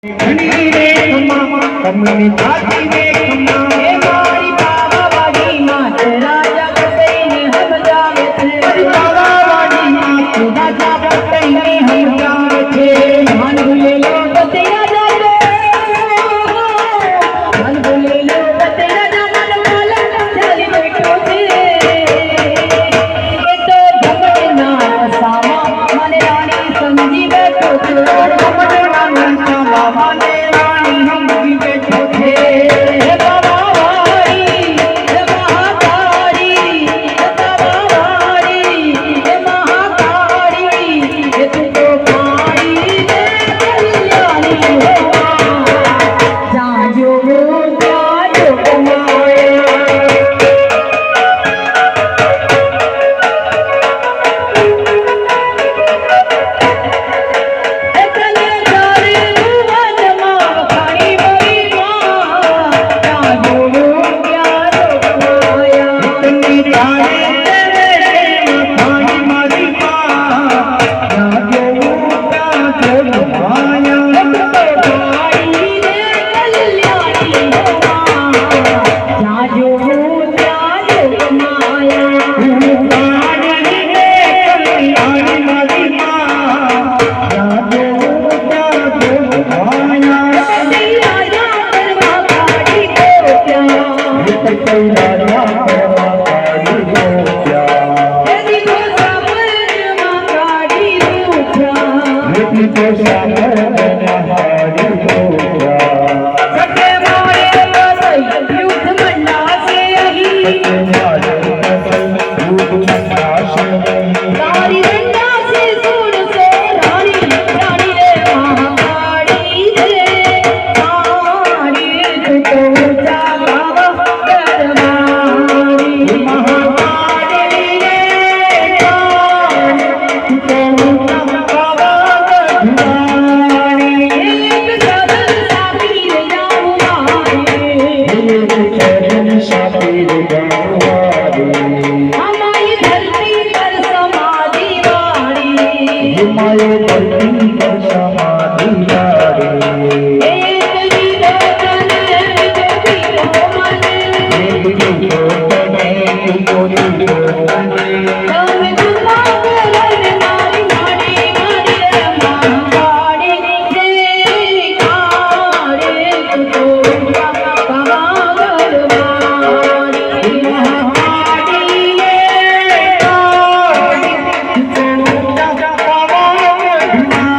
ઘણી રે ખમ્મા કમની છાતી રે ખમ્મા એ મારી બાવાવાડી માં રાજા બતઈને સમજાવે છે મારી બાવાવાડી માં રાજા બતઈને સમજાવે છે માન ભૂલેલો બતે રાજા રે માન ભૂલેલો બતે રાજા મન માલક ચાલી બેઠો છે એ તો ધમકના સામા મને રાણી સમજી બેઠો છે ધમકના સામા મને